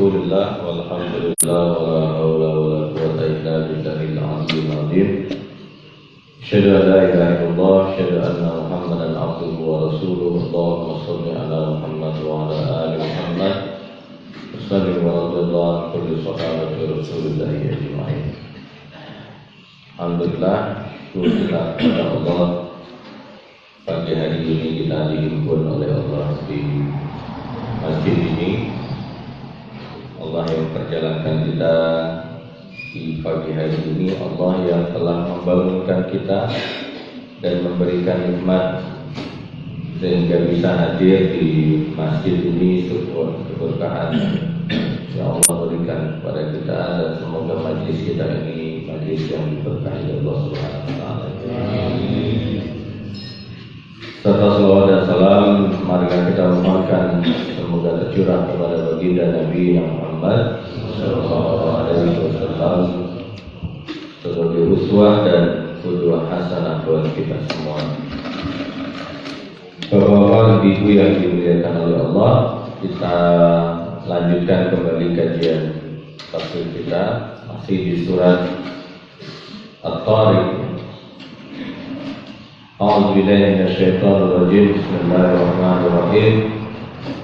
Rasulillah walhamdulillah wala haula wala quwwata illa billahil aliyyil azim. Asyhadu an la ilaha illallah, asyhadu anna Muhammadan abduhu wa rasuluhu. Allahumma shalli ala Muhammad wa ala ali Muhammad. Sallallahu alaihi wa sallam kulli sahabati Rasulillah ajma'in. Alhamdulillah, syukur kepada Allah. Pagi hari ini kita dihimpun oleh Allah di masjid ini. Allah yang perjalankan kita di pagi hari ini, Allah yang telah membangunkan kita dan memberikan nikmat sehingga bisa hadir di masjid ini. Sebuah keberkahan yang Allah berikan kepada kita, dan semoga majlis kita ini majlis yang diberkahi Allah Subhanahu wa taala. Serta salawat dan salam marilah kita mohonkan semoga tercurah kepada baginda Nabi Muhammad sallallahu alaihi wasallam sebagai uswah dan qudwah hasanah buat kita semua. Bapak-bapak, ibu yang dimuliakan oleh Allah, kita lanjutkan kembali kajian tafsir kita masih di surat At-Tariq. A'udzu billahi minasyaitonir rajim. Bismillahirrahmanirrahim.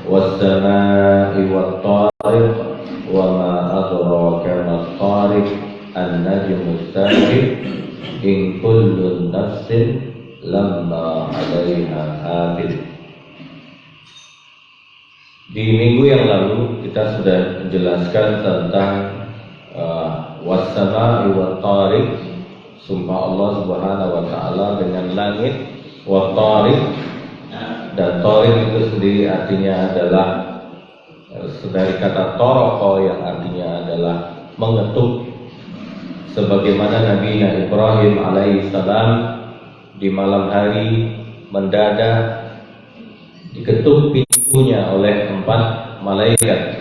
Was-samaa'i wat-tariq wa ma adraka mat-tariq an-najmu as-saabiq in kullu nafsin lamma 'alaiha hafidh. Di minggu yang lalu kita sudah menjelaskan tentang was-samaa'i wat-tariq, sumpah Allah Subhanahu wa taala dengan langit, wa tariq, dan tariq itu sendiri artinya adalah dari kata taraqa yang artinya adalah mengetuk, sebagaimana Nabi Ibrahim alaihissalam di malam hari mendadak diketuk pintunya oleh empat malaikat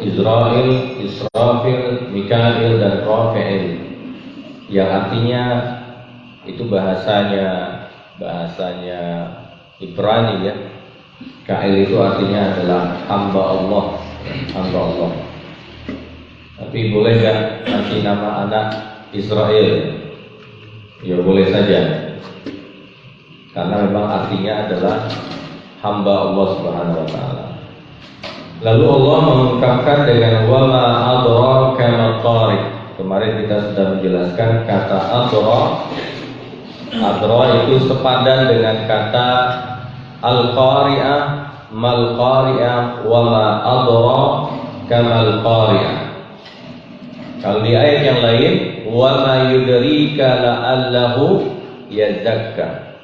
Israel, Israfil, Mikail, dan Rafi'il, yang artinya itu bahasanya Ibrani ya. Kail itu artinya adalah hamba Allah. Tapi boleh gak kasih nama anak Israel? Ya boleh saja, karena memang artinya adalah hamba Allah Subhanahu wa taala. Lalu Allah mengungkapkan dengan wa ma adraka mat-tariq. Kemarin kita sudah menjelaskan kata adra itu sepadan dengan kata al-qari'ah, mal-qari'ah, wa ma adraka mal-qari'ah. Kalau di ayat yang lain, wa ma yudrika la'allahu yazakka.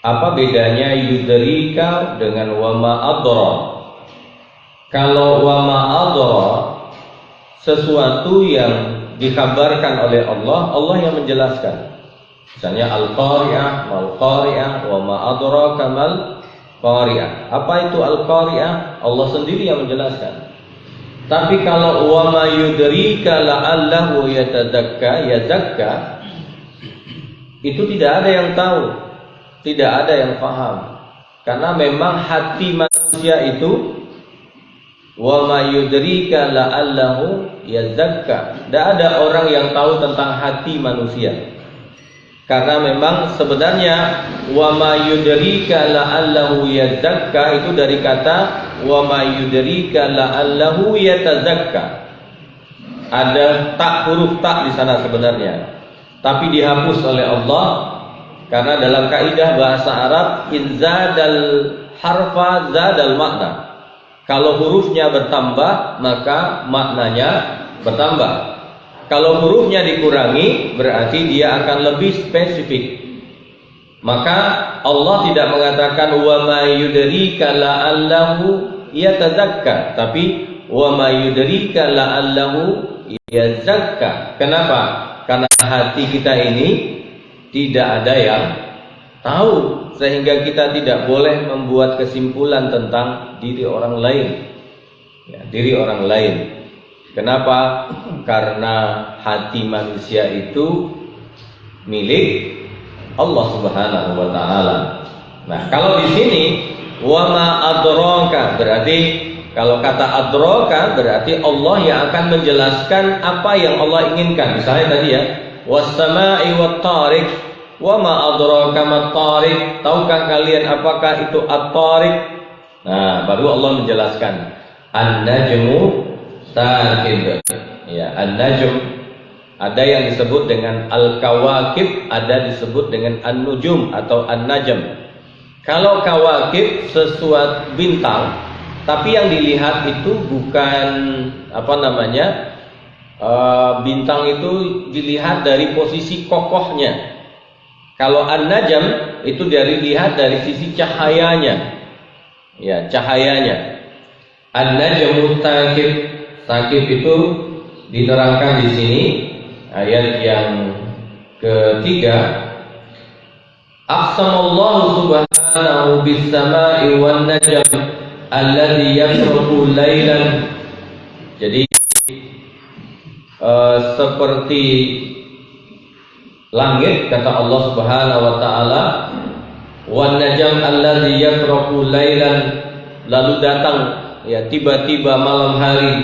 Apa bedanya yudrika dengan wa ma adra? Kalau wa ma adra, sesuatu yang dikabarkan oleh Allah, Allah yang menjelaskan. Misalnya al-qari'ah, mal-qari'ah, wa ma adraka mal-qari'ah. Apa itu al-qari'ah? Allah sendiri yang menjelaskan. Tapi kalau wa ma yudrika la'allahu yazakka, itu tidak ada yang tahu, tidak ada yang paham. Karena memang hati manusia itu, wa ma yudrika la'allahu yazakka, tidak ada orang yang tahu tentang hati manusia. Karena memang sebenarnya wa ma yudrika la'allahu yazakka itu dari kata wa ma yudrika la'allahu yatazakka. Ada huruf tak di sana sebenarnya, tapi dihapus oleh Allah, karena dalam kaidah bahasa Arab in zadal harfa zadal makna. Kalau hurufnya bertambah, maka maknanya bertambah. Kalau hurufnya dikurangi, berarti dia akan lebih spesifik. Maka Allah tidak mengatakan wa ma yudrika la'allahu yatazakka, tapi wa ma yudrika la'allahu yazakka. Kenapa? Karena hati kita ini tidak ada yang tahu, sehingga kita tidak boleh membuat kesimpulan tentang diri orang lain. Diri orang lain. Kenapa? Karena hati manusia itu milik Allah Subhanahu wa taala. Nah, kalau di sini Wa ma adraka, berarti kalau kata adraka berarti Allah yang akan menjelaskan apa yang Allah inginkan. Misalnya tadi ya, was sama'i wat tariq, wa ma adraka mat tariq, tahukah kalian apakah itu at-tariq? Nah, baru Allah menjelaskan an-najmu saqib. Ya, an-najm ada yang disebut dengan al-kawakib, ada disebut dengan an-nujum atau an-najm. Kalau kawakib sesuatu bintang, tapi yang dilihat itu bukan bintang itu dilihat dari posisi kokohnya. Kalau an-najm itu dilihat dari sisi cahayanya. Ya, cahayanya. An-najmu saqib, saqib itu diterangkan di sini ayat yang ketiga. Aqsamallahu subhanahu bis sama'i wan najm alladhi yasruqu lailan. Jadi seperti langit kata Allah Subhanahu wa taala, wan najm alladhi yasruqu lailan, lalu datang ya tiba-tiba malam hari.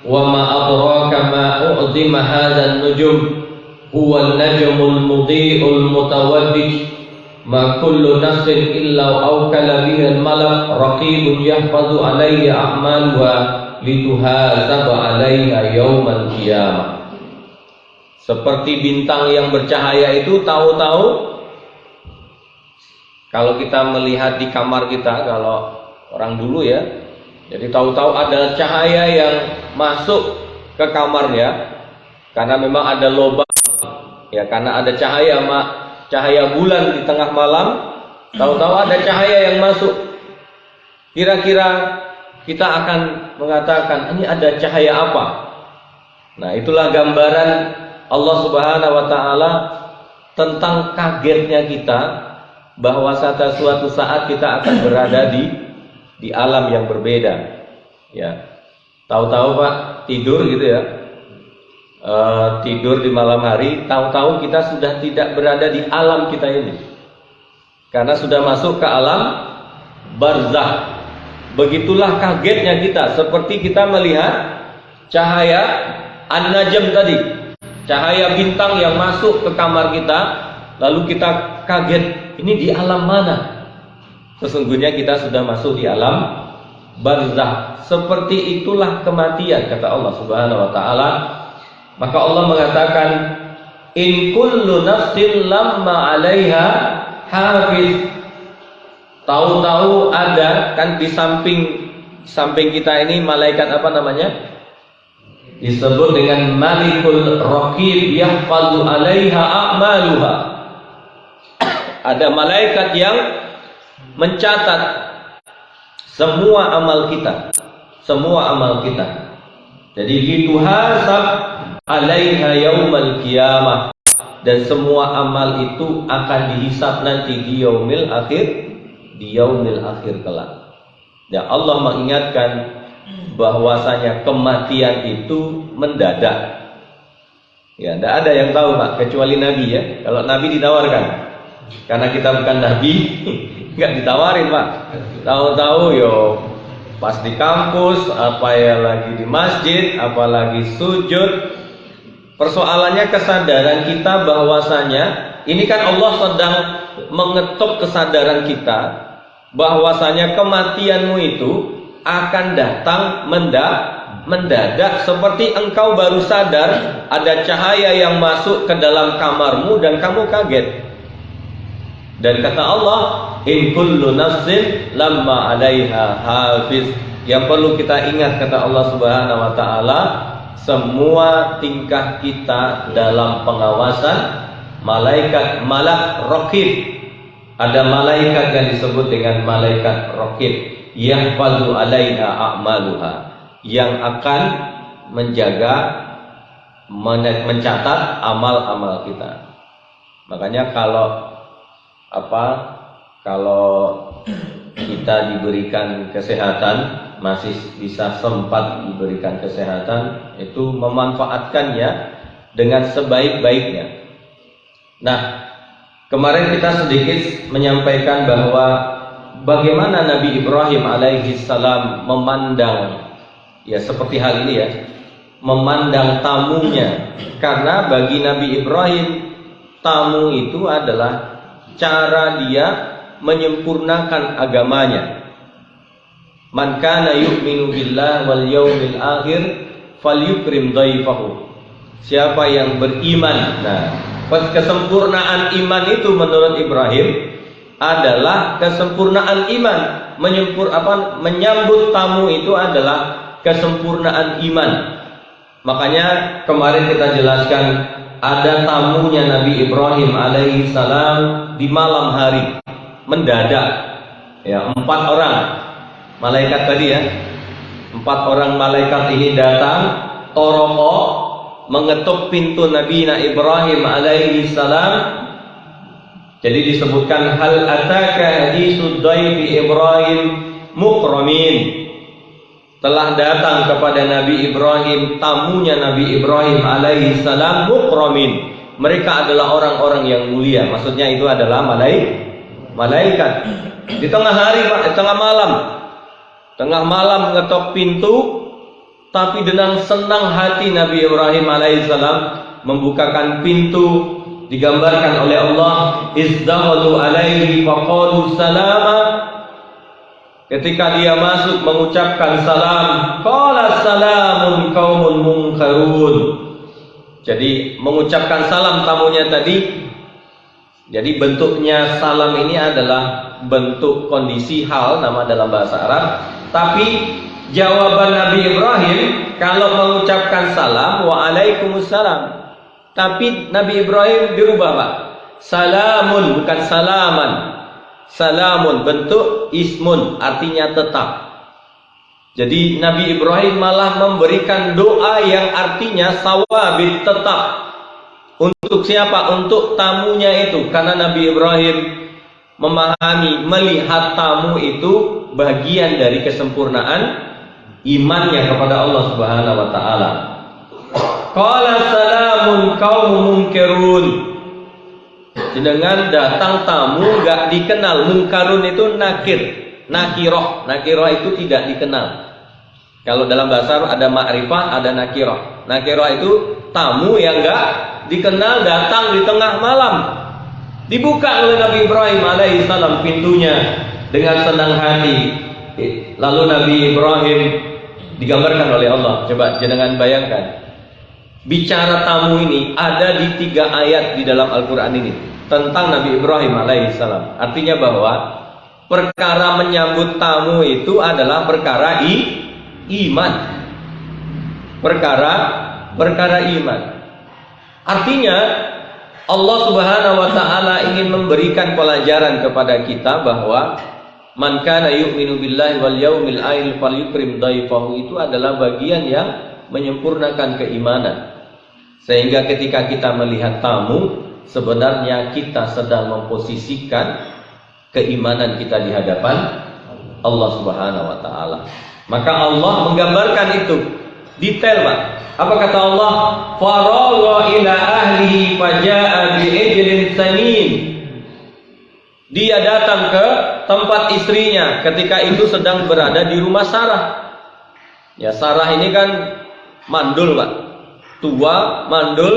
Wa ma adraka ma u'zima hadzal nujum huwa an-najmul mudhi'ul mutawaddij ma kullu nafsin illa awkala bihi al-malak raqibun yahfazu alayhi a'maluha lituhasaba 'alayha yaumal qiyamah. Seperti bintang yang bercahaya itu, tahu-tahu kalau kita melihat di kamar kita, kalau orang dulu ya, jadi tahu-tahu ada cahaya yang masuk ke kamarnya karena memang ada lubang ya, karena ada cahaya bulan di tengah malam, tahu-tahu ada cahaya yang masuk. Kira-kira kita akan mengatakan, ini ada cahaya apa? Nah, itulah gambaran Allah Subhanahu wa taala tentang kagetnya kita bahwa suatu saat kita akan berada di alam yang berbeda. Ya. Tahu-tahu Pak tidur gitu ya. Tidur di malam hari, tahu-tahu kita sudah tidak berada di alam kita ini, karena sudah masuk ke alam barzakh. Begitulah kagetnya kita, seperti kita melihat cahaya an-najm tadi, cahaya bintang yang masuk ke kamar kita, lalu kita kaget, ini di alam mana? Sesungguhnya kita sudah masuk di alam barzakh. Seperti itulah kematian kata Allah Subhanahu wa taala. Maka Allah mengatakan, in kullu nafsin lamma 'alaiha hafiz. Tahu-tahu ada kan di samping kita ini malaikat apa namanya? Disebut dengan Malikul Raqib yahfazu 'alaiha a'maluha. Ada malaikat yang mencatat semua amal kita. Semua amal kita. Jadi lituhasab 'alaiha yaumal qiyamah, dan semua amal itu akan dihisab nanti di yaumil akhir kelak. Dan Allah mengingatkan bahwasanya kematian itu mendadak. Ya, tidak ada yang tahu Pak kecuali Nabi ya. Kalau Nabi ditawarkan, karena kita bukan Nabi, nggak ditawarin Pak. Tahu-tahu yo pas di kampus, apa ya lagi di masjid, apalagi sujud. Persoalannya kesadaran kita bahwasanya ini kan Allah sedang mengetuk kesadaran kita bahwasanya kematianmu itu akan datang mendadak, seperti engkau baru sadar ada cahaya yang masuk ke dalam kamarmu dan kamu kaget. Dan kata Allah, in kullu nafsin lamma 'alaiha hafiz. Yang perlu kita ingat kata Allah Subhanahu wa taala, semua tingkah kita dalam pengawasan malaikat raqib. Ada malaikat yang disebut dengan malaikat raqib, yahfazu 'alaiha a'maluha, yang akan menjaga, mencatat amal-amal kita. Makanya kalau kita diberikan kesehatan, masih bisa sempat diberikan kesehatan, itu memanfaatkannya dengan sebaik-baiknya. Nah, kemarin kita sedikit menyampaikan bahwa bagaimana Nabi Ibrahim alaihi salam memandang, ya seperti hal ini ya, memandang tamunya. Karena bagi Nabi Ibrahim, tamu itu adalah cara dia menyempurnakan agamanya. Man kana yu'minu billah wal yawmil akhir falyukrim dhaifahu. Siapa yang beriman. Nah, kesempurnaan iman itu menurut Ibrahim adalah kesempurnaan iman. Menyambut tamu itu adalah kesempurnaan iman. Makanya kemarin kita jelaskan ada tamunya Nabi Ibrahim alaihi salam di malam hari, mendadak. Ya, 4 orang malaikat tadi ya. 4 orang malaikat ini datang, toroko, mengetuk pintu Nabi Ibrahim alaihi salam. Jadi disebutkan hal ataka haditsud dhaifi Ibrahim mukramin. Telah datang kepada Nabi Ibrahim tamunya Nabi Ibrahim alaihi salam mukramin. Mereka adalah orang-orang yang mulia. Maksudnya itu adalah malaikat. Di tengah hari, tengah malam mengetok pintu, tapi dengan senang hati Nabi Ibrahim alaihissalam membukakan pintu. Digambarkan oleh Allah, izdakhalu alaihi faqalu salama. Ketika dia masuk mengucapkan salam, qala salamun qaumun munkarun. Jadi mengucapkan salam tamunya tadi. Jadi bentuknya salam ini adalah bentuk kondisi hal, nama dalam bahasa Arab. Tapi jawaban Nabi Ibrahim kalau mengucapkan salam, waalaikumsalam. Tapi Nabi Ibrahim dirubah, Pak. Salamun, bukan salaman. Salamun bentuk ismun, artinya tetap. Jadi Nabi Ibrahim malah memberikan doa yang artinya sawabit, tetap. Untuk siapa? Untuk tamunya itu. Karena Nabi Ibrahim memahami, melihat tamu itu bagian dari kesempurnaan imannya kepada Allah Subhanahu wa taala. Qala salamun qaumun munkirun. Dengan datang tamu enggak dikenal. Munkarun itu nakiroh. Nakiroh itu tidak dikenal. Kalau dalam bahasa Arab ada ma'rifah, ada nakiroh. Nakiroh itu tamu yang enggak dikenal datang di tengah malam. Dibuka oleh Nabi Ibrahim alaihissalam pintunya dengan senang hati. Lalu Nabi Ibrahim digambarkan oleh Allah. Coba jangan bayangkan. Bicara tamu ini ada di 3 ayat di dalam Al-Quran ini tentang Nabi Ibrahim alaihissalam. Artinya bahwa perkara menyambut tamu itu adalah perkara iman. Perkara iman. Artinya Allah Subhanahu wa taala ingin memberikan pelajaran kepada kita bahwa man kana yu'minu billahi wal yaumil akhir falyukrim dhaifahu itu adalah bagian yang menyempurnakan keimanan. Sehingga ketika kita melihat tamu, sebenarnya kita sedang memposisikan keimanan kita di hadapan Allah Subhanahu wa taala. Maka Allah menggambarkan itu detail, Pak. Apa kata Allah? Faragha ila ahlihi faja'a bi'ijlin samin. Dia datang ke tempat istrinya ketika itu sedang berada di rumah Sarah. Ya, Sarah ini kan mandul, Pak. Tua, mandul,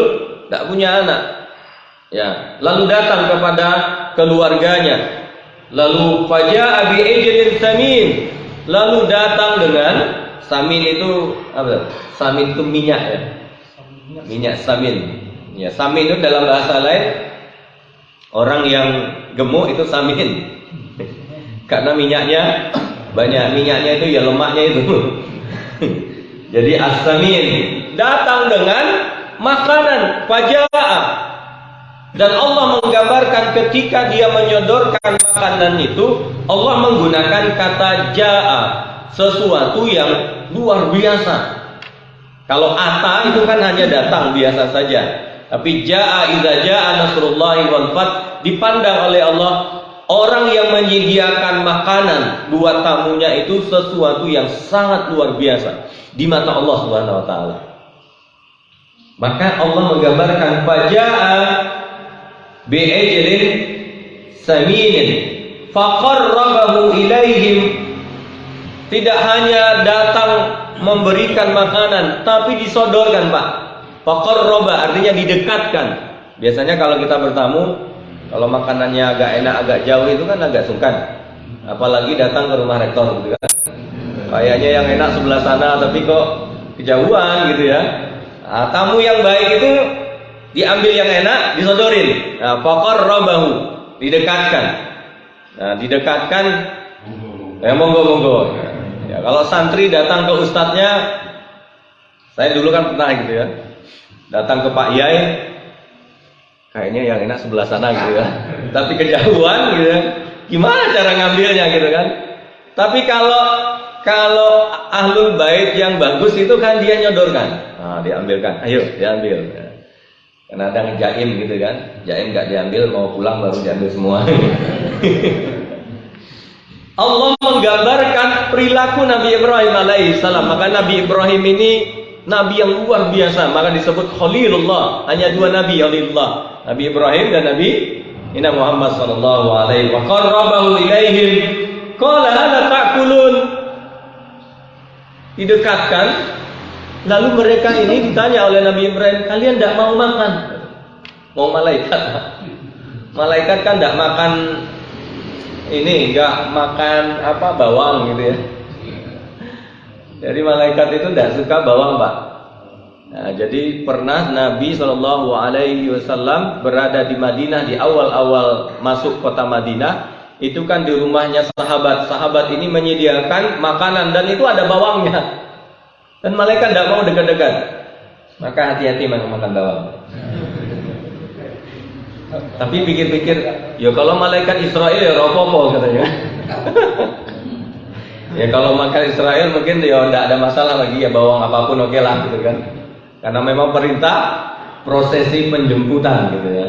tidak punya anak. Ya, lalu datang kepada keluarganya. Lalu faja'a bi'ijlin samin. Lalu datang dengan samin itu apa? Samin itu minyak ya. Minyak samin. Ya, samin itu dalam bahasa lain orang yang gemuk itu samin. Karena minyaknya banyak, minyaknya itu ya lemaknya itu. Jadi as-samin datang dengan makanan faja'a. Dan Allah menggambarkan ketika dia menyodorkan makanan itu, Allah menggunakan kata ja'a, sesuatu yang luar biasa. Kalau ata itu kan hanya datang biasa saja. Tapi ja'a idza ja'a nasrullahi wal fath, dipandang oleh Allah orang yang menyediakan makanan buat tamunya itu sesuatu yang sangat luar biasa di mata Allah Subhanahu wa taala. Maka Allah menggambarkan faja'a bi'ijlin saminin faqarrabahu ilaihim. Tidak hanya datang memberikan makanan, tapi disodorkan, Pak. Faqarraba artinya didekatkan. Biasanya kalau kita bertamu, kalau makanannya agak enak, agak jauh itu kan agak sungkan. Apalagi datang ke rumah rektor gitu kan. Kayaknya yang enak sebelah sana, tapi kok kejauhan gitu ya. Nah, tamu yang baik itu diambil yang enak, disodorin. Nah, faqarrabahu, didekatkan. Nah, didekatkan. Monggo. Ya, kalau santri datang ke ustadznya, saya dulu kan pernah gitu ya, datang ke Pak Yai, kayaknya yang enak sebelah sana gitu ya, tapi kejauhan gitu ya, gimana cara ngambilnya gitu kan? Tapi kalau ahlul bait yang bagus itu kan dia nyodorkan, nah, diambilkan, ayo diambil. Karena ada ngejaim gitu kan, jaim nggak diambil, mau pulang baru diambil semua. Allah menggambarkan perilaku Nabi Ibrahim alaihissalam. Maka Nabi Ibrahim ini nabi yang luar biasa, maka disebut Khalilullah. Hanya dua nabi Khalilullah, Nabi Ibrahim dan Nabi Muhammad sallallahu alaihi wa qarrabahu ilaihim. Qala hal ta'kulun. Didekatkan, lalu mereka ini ditanya oleh Nabi Ibrahim, kalian tidak mau makan? Mau malaikat? Malaikat kan tidak makan ini, nggak makan bawang gitu ya. Jadi malaikat itu tidak suka bawang, Pak. Nah, jadi pernah Nabi Shallallahu Alaihi Wasallam berada di Madinah di awal-awal masuk kota Madinah. Itu kan di rumahnya sahabat ini menyediakan makanan dan itu ada bawangnya. Dan malaikat tidak mau dekat-dekat. Maka hati-hati makan bawang. Tapi pikir-pikir, ya kalau malaikat Israel ya ropopo katanya. Ya kalau makan Israel mungkin ya tidak ada masalah lagi, ya bawang apapun oke lah gitu kan. Karena memang perintah prosesi penjemputan gitu ya.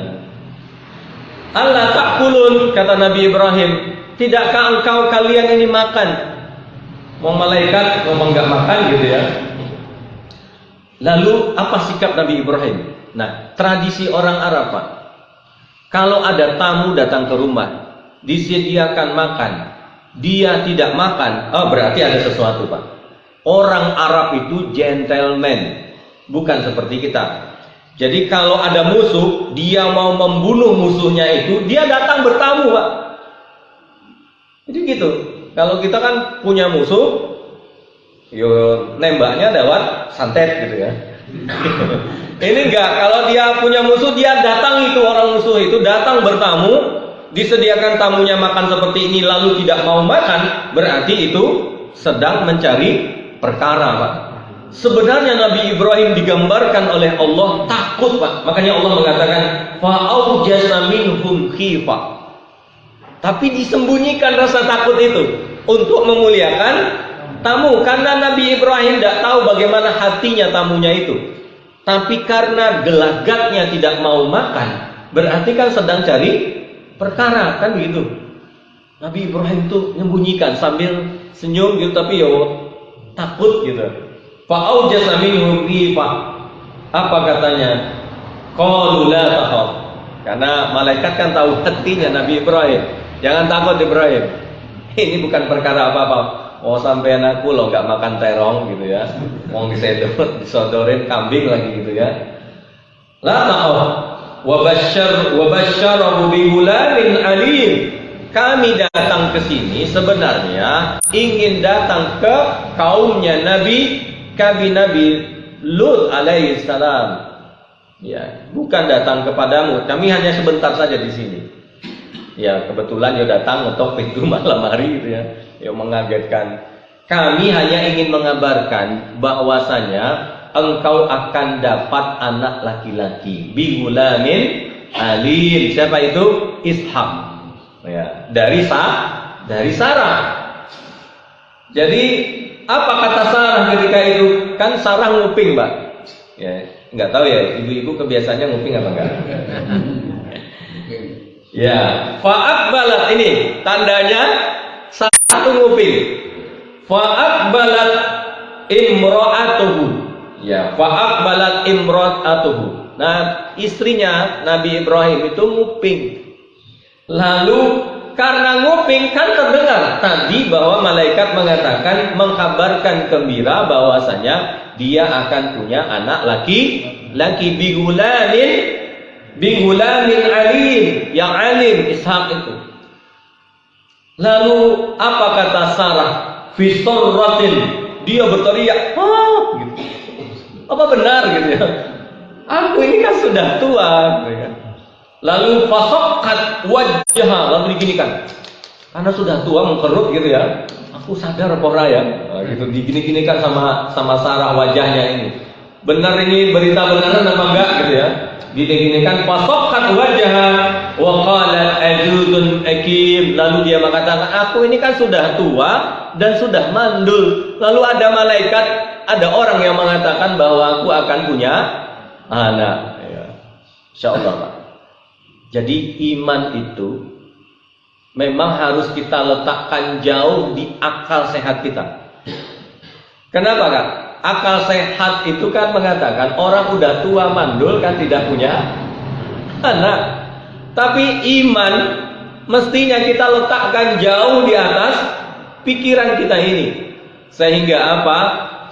Allah ta'kulun, kata Nabi Ibrahim, tidakkah engkau kalian ini makan? Mau malaikat ngomong nggak makan gitu ya. Lalu apa sikap Nabi Ibrahim? Nah, tradisi orang Arab, Pak. Kalau ada tamu datang ke rumah, disediakan makan, dia tidak makan, berarti ada sesuatu, Pak. Orang Arab itu gentleman, bukan seperti kita. Jadi kalau ada musuh, dia mau membunuh musuhnya itu, dia datang bertamu, Pak. Jadi gitu. Kalau kita kan punya musuh, yo nembaknya lewat santet gitu ya. Ini enggak, kalau dia punya musuh, dia datang, itu orang musuh itu datang bertamu, disediakan tamunya makan seperti ini lalu tidak mau makan, berarti itu sedang mencari perkara, Pak. Sebenarnya Nabi Ibrahim digambarkan oleh Allah takut, Pak. Makanya Allah mengatakan fa'aujasa minhum khifa. Tapi disembunyikan rasa takut itu untuk memuliakan tamu, karena Nabi Ibrahim tidak tahu bagaimana hatinya tamunya itu. Tapi karena gelagatnya tidak mau makan, berarti kan sedang cari perkara, kan begitu. Nabi Ibrahim itu menyembunyikan sambil senyum gitu, tapi takut gitu. Fa'aujasa minhum khifa. Apa katanya? Qalu la takhaf. Karena malaikat kan tahu hatinya Nabi Ibrahim. Jangan takut Ibrahim. Ini bukan perkara apa-apa. Mau sampean aku loh nggak makan terong gitu ya. Mau disodorin kambing lagi gitu ya. La takhaf. Wa basyarahu bi ghulamin alim. Kami datang ke sini sebenarnya ingin datang ke kaumnya Nabi Lut alaihi salam. Ya, bukan datang kepadamu. Kami hanya sebentar saja di sini. Ya, kebetulan datang untuk pintu malam hari gitu ya. Mengagetkan. Kami hanya ingin mengabarkan bahwasanya engkau akan dapat anak laki-laki. Bi ghulamin alim. Siapa itu? Ishak. Ya, dari Sarah. Jadi apa kata Sarah ketika itu? Kan Sarah nguping, Pak. Ya, nggak tahu ya, ibu-ibu kebiasaannya nguping apa enggak? Ya, fa'aqbalat, ini tandanya satu nguping. Fa'aqbalat imra'atuhu. Ya, fa'aqbalat imra'atuhu. Nah, istrinya Nabi Ibrahim itu nguping. Lalu karena nguping kan terdengar tadi bahwa malaikat mengatakan, mengkabarkan gembira bahwasanya dia akan punya anak laki bigulamin alim, yang alim Ishak itu. Lalu apa kata Sarah? Fi surratin, dia berteriak, gitu. Apa benar gitu ya? Aku ini kan sudah tua, gitu ya. Lalu fasaqat wajhah, lalu diginikan. Karena sudah tua mengkerut gitu ya. Aku sadar pora ya. Nah, gitu digini-ginikan sama Sarah wajahnya ini. Benar ini berita benaran apa enggak gitu ya? Digini-ginikan fasaqat wajhah wa qalat ajuzun akim. Lalu dia mengatakan, aku ini kan sudah tua dan sudah mandul. Lalu ada malaikat, ada orang yang mengatakan bahwa aku akan punya anak. Ya. Insyaallah, Pak. Jadi iman itu memang harus kita letakkan jauh di akal sehat kita. Kenapa, Kak? Akal sehat itu kan mengatakan orang udah tua mandul kan tidak punya anak. Tapi iman mestinya kita letakkan jauh di atas pikiran kita ini. Sehingga apa?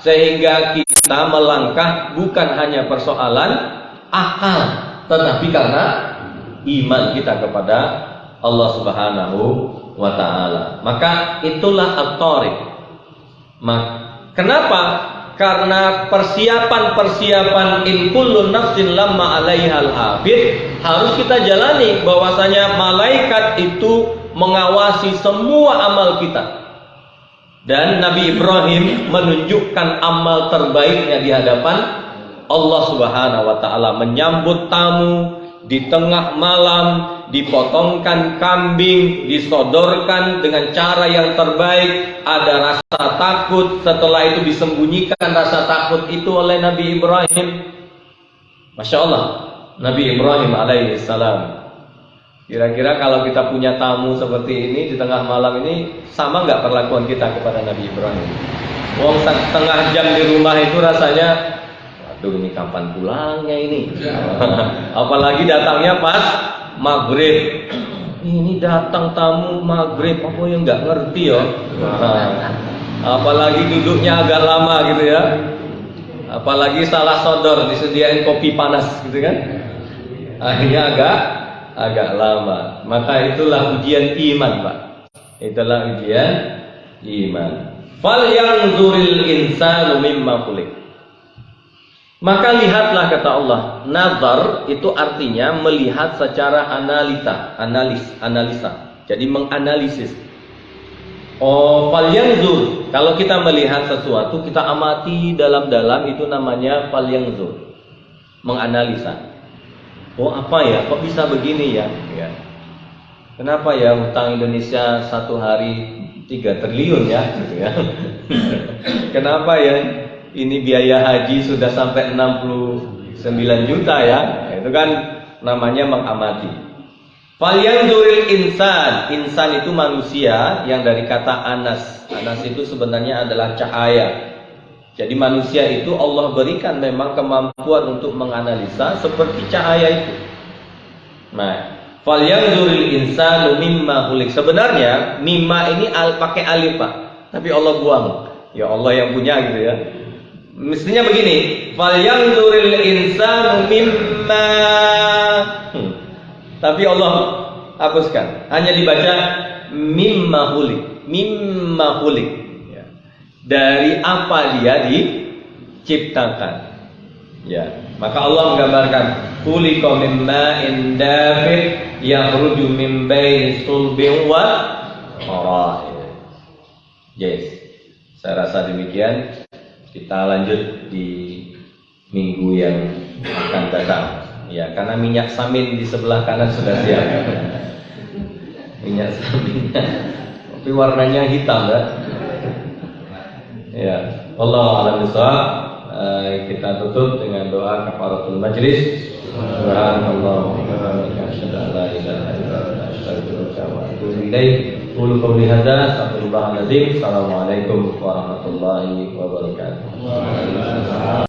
Sehingga kita melangkah bukan hanya persoalan akal, tetapi karena iman kita kepada Allah Subhanahu wa ta'ala. Maka itulah at-thariq. Kenapa? Karena persiapan in kullu nafsin lamma 'alaihal hafid harus kita jalani, bahwasanya malaikat itu mengawasi semua amal kita. Dan Nabi Ibrahim menunjukkan amal terbaiknya di hadapan Allah Subhanahu wa ta'ala, menyambut tamu di tengah malam, dipotongkan kambing, disodorkan dengan cara yang terbaik, ada rasa takut, setelah itu disembunyikan rasa takut itu oleh Nabi Ibrahim. Masya Allah, Nabi Ibrahim alaihissalam. Kira-kira kalau kita punya tamu seperti ini di tengah malam ini, sama nggak perlakuan kita kepada Nabi Ibrahim? Wong setengah jam di rumah itu rasanya, aduh ini kapan pulangnya ini? Apalagi datangnya pas maghrib. Ini datang tamu maghrib, apa yang nggak ngerti ya? Apalagi duduknya agak lama gitu ya. Apalagi salah sodor, disediain kopi panas gitu kan? Akhirnya agak lama. Maka itulah ujian iman, Pak. Itulah ujian iman. Fal yanzuril insanu mimma khuliq. Maka lihatlah, kata Allah. Nazar itu artinya melihat secara analisa. Jadi menganalisis. Oh, fal yanzur. Kalau kita melihat sesuatu, kita amati dalam-dalam, itu namanya fal yanzur. Menganalisa. Oh, apa ya? Kok bisa begini ya? Ya. Kenapa ya utang Indonesia satu hari 3 triliun ya? Gitu ya. Kenapa ya? Ini biaya haji sudah sampai 69 juta ya. Itu kan namanya mengamati. Fal yanzuril insan. Insan itu manusia yang dari kata anas. Anas itu sebenarnya adalah cahaya. Jadi manusia itu Allah berikan memang kemampuan untuk menganalisa seperti cahaya itu. Nah, fal yanzuril insanu mimma khuliq. Sebenarnya mimma ini pakai alif, Pak. Tapi Allah buang. Ya Allah yang punya gitu ya. Mestinya begini, fal yanzuril insanu mimma. Tapi Allah hapuskan. Hanya dibaca mimma khuliq. Mimma khuliq. Ya. Dari apa dia diciptakan. Ya. Maka Allah menggambarkan khuliqa mimma indafid yakhruju min baini sulbin wa qara'in. Yes. Saya rasa demikian. Kita lanjut di minggu yang akan datang. Ya, karena minyak samin di sebelah kanan sudah siap. Minyak saminnya, tapi warnanya hitam, ya. Ya, Allah a'lam bishawab. Kita tutup dengan doa kafaratul majlis. Subhanallah wa bihamdihi asyhadu an la ilaha illa anta astaghfiruka wa atubu ilaik. Qul qawli hadza astaghfirullahal azim. Assalamualaikum warahmatullahi wabarakatuh.